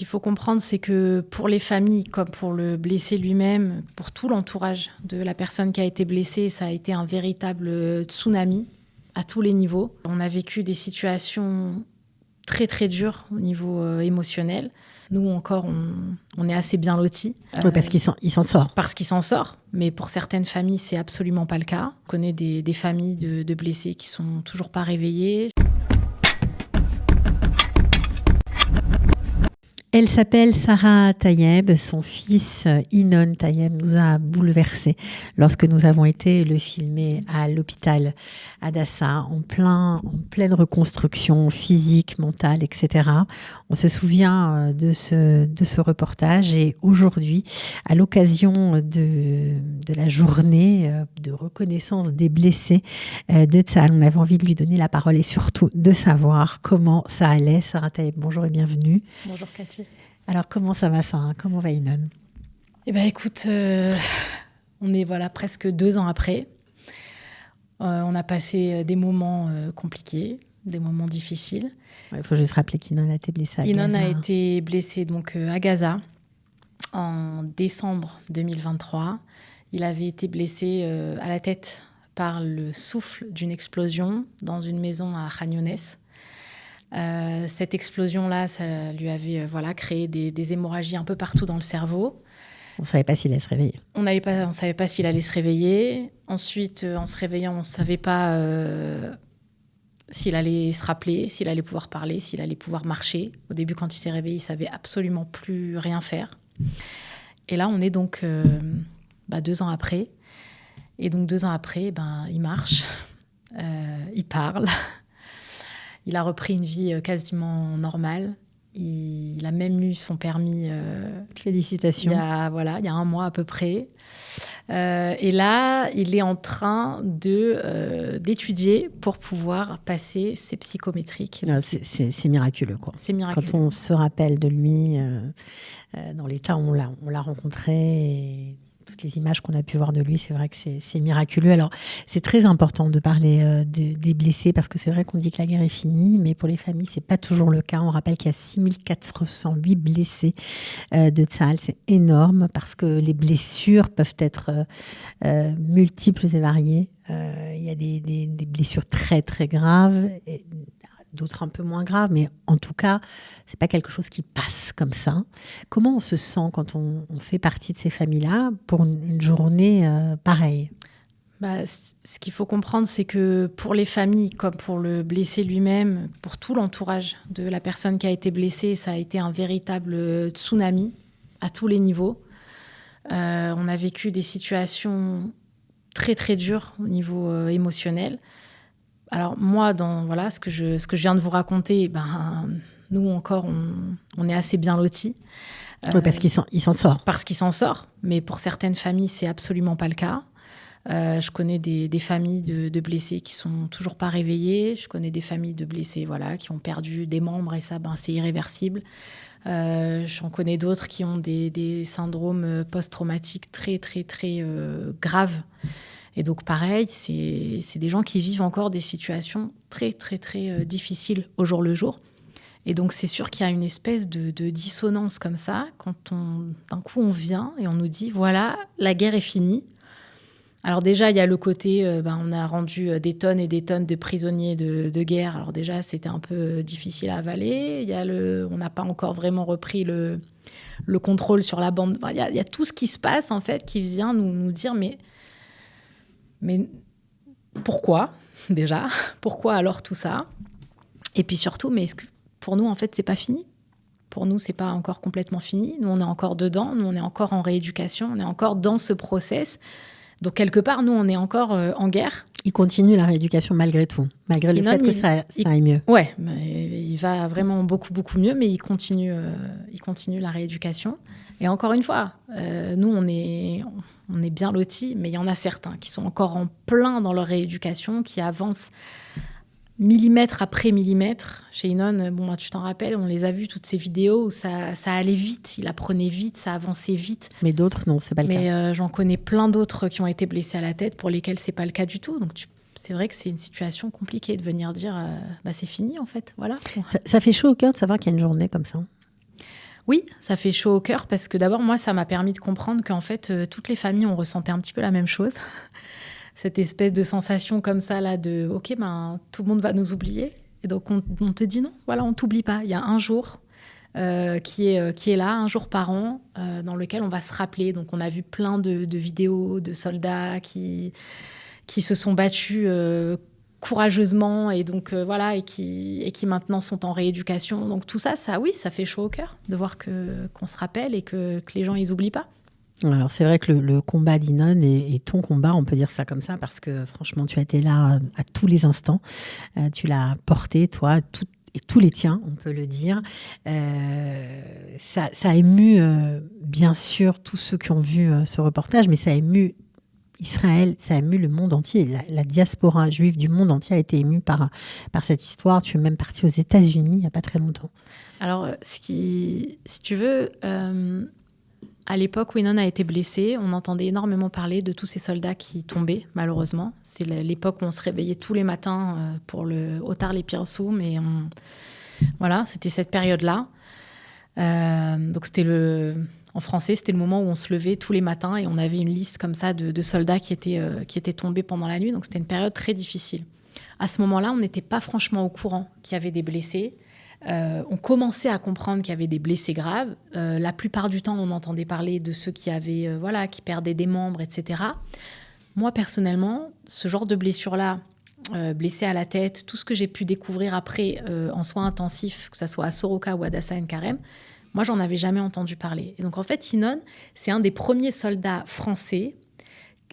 qu'il faut comprendre, c'est que pour les familles, comme pour le blessé lui-même, pour tout l'entourage de la personne qui a été blessée, ça a été un véritable tsunami à tous les niveaux. On a vécu des situations très très dures au niveau émotionnel. Nous encore, on est assez bien lotis. Oui, parce qu'il s'en sort. Parce qu'il s'en sort, mais pour certaines familles, c'est absolument pas le cas. Je connais des familles de blessés qui sont toujours pas réveillées. Elle s'appelle Sarah Tayeb. Son fils Inon Tayeb nous a bouleversés lorsque nous avons été le filmer à l'hôpital Adassa, en pleine reconstruction physique, mentale, etc. On se souvient de ce reportage, et aujourd'hui, à l'occasion de la journée de reconnaissance des blessés de Tsahal, on avait envie de lui donner la parole et surtout de savoir comment ça allait. Sarah Tayeb, bonjour et bienvenue. Bonjour Cathy. Alors, comment ça va, Sarah? Comment va Inon? Eh bien, écoute, on est presque 2 ans après. On a passé des moments compliqués, des moments difficiles. Il faut juste rappeler qu'Inon a été blessée à Gaza. Inon a été blessé donc, à Gaza en décembre 2023. Il avait été blessé à la tête par le souffle d'une explosion dans une maison à Khan Younes. Cette explosion-là, ça lui avait créé des hémorragies un peu partout dans le cerveau. On ne savait pas s'il allait se réveiller. On ne savait pas s'il allait se réveiller. Ensuite, en se réveillant, on ne savait pas s'il allait se rappeler, s'il allait pouvoir parler, s'il allait pouvoir marcher. Au début, quand il s'est réveillé, il ne savait absolument plus rien faire. Et là, on est donc 2 ans après. Et donc 2 ans après, il marche, il parle. Il a repris une vie quasiment normale. Il a même eu son permis. Félicitations. Il y a 1 mois à peu près. Et là, il est en train d'étudier pour pouvoir passer ses psychométriques. Non, c'est miraculeux, quoi. C'est miraculeux. Quand on se rappelle de lui, dans l'état où on l'a rencontré, et toutes les images qu'on a pu voir de lui, c'est vrai que c'est miraculeux. Alors, c'est très important de parler des blessés, parce que c'est vrai qu'on dit que la guerre est finie, mais pour les familles, c'est pas toujours le cas. On rappelle qu'il y a 6408 blessés de Tsahal. C'est énorme, parce que les blessures peuvent être multiples et variées. Il y a des blessures très, très graves, et d'autres un peu moins graves, mais en tout cas, c'est pas quelque chose qui passe comme ça. Comment on se sent quand on fait partie de ces familles-là pour une journée pareille? Ce qu'il faut comprendre, c'est que pour les familles, comme pour le blessé lui-même, pour tout l'entourage de la personne qui a été blessée, ça a été un véritable tsunami à tous les niveaux. On a vécu des situations très très dures au niveau émotionnel. Alors moi, dans ce que je viens de vous raconter, nous encore, on est assez bien lotis. Oui, parce qu'il s'en sort. Parce qu'il s'en sort, mais pour certaines familles, c'est absolument pas le cas. Je connais des familles de blessés qui sont toujours pas réveillées. Je connais des familles de blessés qui ont perdu des membres, et ça, c'est irréversible. J'en connais d'autres qui ont des syndromes post-traumatiques très, très, très graves. Et donc, pareil, c'est des gens qui vivent encore des situations très, très, très difficiles au jour le jour. Et donc, c'est sûr qu'il y a une espèce de dissonance comme ça, quand d'un coup, on vient et on nous dit, voilà, la guerre est finie. Alors déjà, il y a le côté, on a rendu des tonnes et des tonnes de prisonniers de guerre. Alors déjà, c'était un peu difficile à avaler. On n'a pas encore vraiment repris le contrôle sur la bande. Il y a tout ce qui se passe, en fait, qui vient nous dire, mais pourquoi, déjà? Pourquoi alors tout ça? Et puis surtout, mais est-ce que pour nous, en fait, c'est pas fini? Pour nous, c'est pas encore complètement fini. Nous, on est encore dedans. Nous, on est encore en rééducation. On est encore dans ce process. Donc, quelque part, nous, on est encore en guerre. Il continue la rééducation malgré tout, malgré le fait que ça aille mieux. Ouais, il va vraiment beaucoup, beaucoup mieux, mais il continue la rééducation. Et encore une fois, nous, on est bien lotis, mais il y en a certains qui sont encore en plein dans leur rééducation, qui avancent millimètre après millimètre. Chez Inon, tu t'en rappelles, on les a vus, toutes ces vidéos où ça allait vite, il apprenait vite, ça avançait vite. Mais d'autres, non, c'est pas le cas. Mais j'en connais plein d'autres qui ont été blessés à la tête, pour lesquels c'est pas le cas du tout. Donc c'est vrai que c'est une situation compliquée de venir dire c'est fini en fait. Voilà. Ça fait chaud au cœur de savoir qu'il y a une journée comme ça. Oui, ça fait chaud au cœur parce que d'abord, moi, ça m'a permis de comprendre qu'en fait, toutes les familles, on ressentait un petit peu la même chose. Cette espèce de sensation comme ça, là, de « Ok, ben, tout le monde va nous oublier ». Et donc, on te dit non, voilà, on t'oublie pas. Il y a un jour qui est là, un jour par an, dans lequel on va se rappeler. Donc, on a vu plein de vidéos de soldats qui se sont battus courageusement et donc voilà, et qui maintenant sont en rééducation. Donc tout ça, oui, ça fait chaud au cœur de voir qu'on se rappelle et que les gens, ils n'oublient pas. Alors c'est vrai que le combat d'Inon est ton combat, on peut dire ça comme ça, parce que franchement, tu as été là à tous les instants. Tu l'as porté, toi, et tous les tiens, on peut le dire. Ça a ému, bien sûr, tous ceux qui ont vu ce reportage, mais ça a ému Israël, ça a ému le monde entier. La diaspora juive du monde entier a été émue par cette histoire. Tu es même partie aux États-Unis il n'y a pas très longtemps. Alors, si tu veux, à l'époque où Inon a été blessée, on entendait énormément parler de tous ces soldats qui tombaient, malheureusement. C'est l'époque où on se réveillait tous les matins pour le Otar les Pirsou, mais voilà, c'était cette période-là. Donc, en français, c'était le moment où on se levait tous les matins et on avait une liste comme ça de soldats qui étaient tombés pendant la nuit. Donc, c'était une période très difficile. À ce moment-là, on n'était pas franchement au courant qu'il y avait des blessés. On commençait à comprendre qu'il y avait des blessés graves. La plupart du temps, on entendait parler de ceux qui perdaient des membres, etc. Moi, personnellement, ce genre de blessure-là, blessé à la tête, tout ce que j'ai pu découvrir après en soins intensifs, que ce soit à Soroka ou à Adassa Ain Karem, moi, j'en avais jamais entendu parler. Et donc, en fait, Inon, c'est un des premiers soldats français.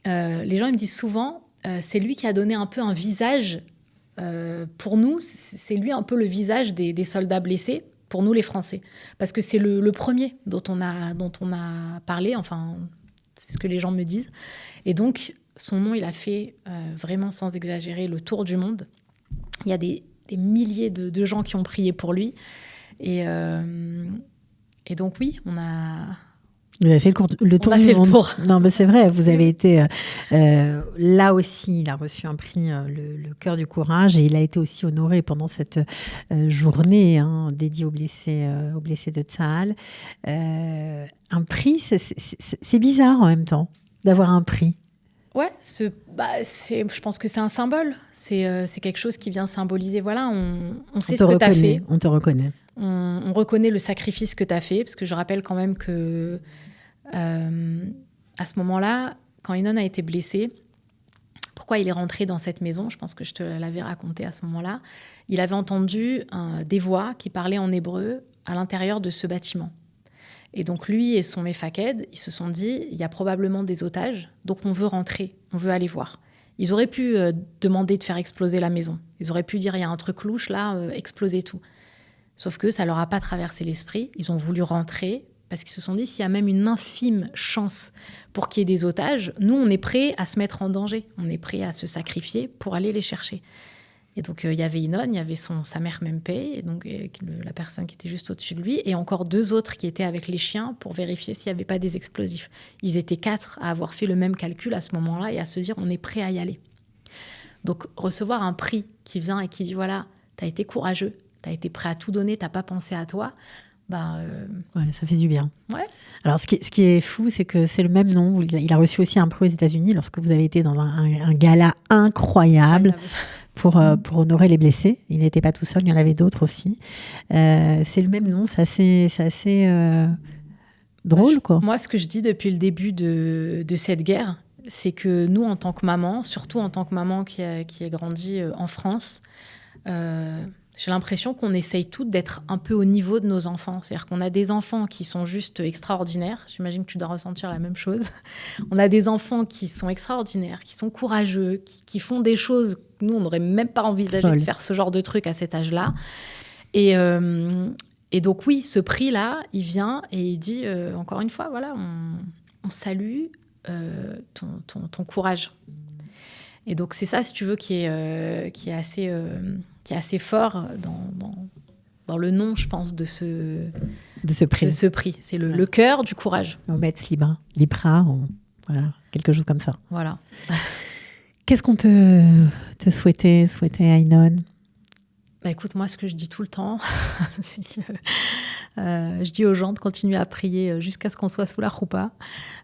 Les gens ils me disent souvent, c'est lui qui a donné un peu un visage pour nous. C'est lui un peu le visage des soldats blessés, pour nous les Français. Parce que c'est le premier dont on a parlé, enfin, c'est ce que les gens me disent. Et donc, son nom, il a fait vraiment, sans exagérer, le tour du monde. Il y a des milliers de gens qui ont prié pour lui. Et donc, oui, on a... Vous avez fait le tour du monde. Non, mais c'est vrai, vous avez été... là aussi, il a reçu un prix, le Cœur du Courage, et il a été aussi honoré pendant cette journée dédiée aux blessés de Tsahal. Un prix, c'est bizarre en même temps, d'avoir un prix. Ouais, je pense que c'est un symbole. C'est quelque chose qui vient symboliser. Voilà, on sait ce que tu as fait. On te reconnaît. On reconnaît le sacrifice que tu as fait, parce que je rappelle quand même que à ce moment-là, quand Inon a été blessé, pourquoi il est rentré dans cette maison, je pense que je te l'avais raconté à ce moment-là, il avait entendu des voix qui parlaient en hébreu à l'intérieur de ce bâtiment. Et donc lui et son Mefaked, ils se sont dit, il y a probablement des otages, donc on veut rentrer, on veut aller voir. Ils auraient pu demander de faire exploser la maison. Ils auraient pu dire, il y a un truc louche là, exploser tout. Sauf que ça ne leur a pas traversé l'esprit. Ils ont voulu rentrer parce qu'ils se sont dit, s'il y a même une infime chance pour qu'il y ait des otages, nous, on est prêts à se mettre en danger. On est prêts à se sacrifier pour aller les chercher. Et donc, il y avait Inon, il y avait sa mère Mempé, et donc la personne qui était juste au-dessus de lui, et encore 2 autres qui étaient avec les chiens pour vérifier s'il n'y avait pas des explosifs. Ils étaient 4 à avoir fait le même calcul à ce moment-là et à se dire, on est prêts à y aller. Donc, recevoir un prix qui vient et qui dit, voilà, tu as été courageux, tu as été prêt à tout donner, tu n'as pas pensé à toi, ouais, ça fait du bien. Ouais. Alors, ce qui est fou, c'est que c'est le même nom. Il a reçu aussi un prix aux États-Unis lorsque vous avez été dans un gala incroyable pour honorer les blessés. Il n'était pas tout seul, il y en avait d'autres aussi. C'est le même nom, c'est assez drôle, quoi. Moi, ce que je dis depuis le début de cette guerre, c'est que nous, en tant que maman, surtout en tant que maman qui a grandi en France, j'ai l'impression qu'on essaye toutes d'être un peu au niveau de nos enfants. C'est-à-dire qu'on a des enfants qui sont juste extraordinaires. J'imagine que tu dois ressentir la même chose. On a des enfants qui sont extraordinaires, qui sont courageux, qui font des choses que nous, on n'aurait même pas envisagé de faire ce genre de truc à cet âge-là. Et donc, oui, ce prix-là, il vient et il dit, encore une fois, voilà, on salue ton courage. Et donc, c'est ça, si tu veux, qui est assez fort dans le nom, je pense, de ce prix. C'est le cœur du courage. Omets Libra, voilà, quelque chose comme ça. Voilà. Qu'est-ce qu'on peut te souhaiter à Inon ? Écoute, moi, ce que je dis tout le temps, c'est que Je dis aux gens de continuer à prier jusqu'à ce qu'on soit sous la roupa.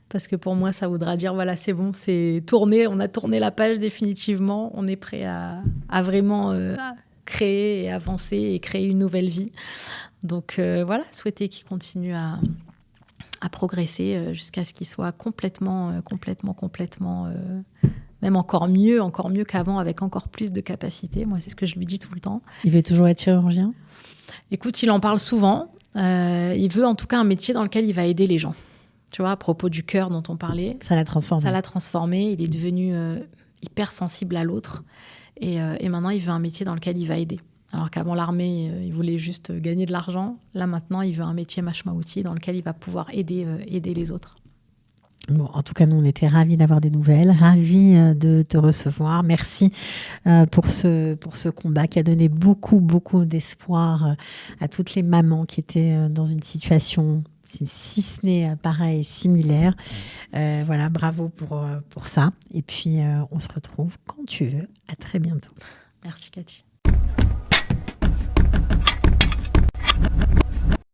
Parce que pour moi, ça voudra dire, voilà, c'est bon, c'est tourné, on a tourné la page définitivement. On est prêt à vraiment créer et avancer et créer une nouvelle vie. Donc voilà, souhaiter qu'il continue à progresser jusqu'à ce qu'il soit complètement, même encore mieux qu'avant, avec encore plus de capacité. Moi, c'est ce que je lui dis tout le temps. Il veut toujours être chirurgien ? Écoute, il en parle souvent. Il veut en tout cas un métier dans lequel il va aider les gens. Tu vois, à propos du cœur dont on parlait. Ça l'a transformé. Ça l'a transformé. Il est devenu hyper sensible à l'autre. Et maintenant, il veut un métier dans lequel il va aider. Alors qu'avant l'armée, il voulait juste gagner de l'argent. Là, maintenant, il veut un métier mashmaouti dans lequel il va pouvoir aider les autres. Bon, en tout cas, nous, on était ravis d'avoir des nouvelles, ravis de te recevoir. Merci pour ce combat qui a donné beaucoup, beaucoup d'espoir à toutes les mamans qui étaient dans une situation, si ce n'est pareil, similaire. Voilà, bravo pour ça. Et puis, on se retrouve quand tu veux. À très bientôt. Merci, Cathy.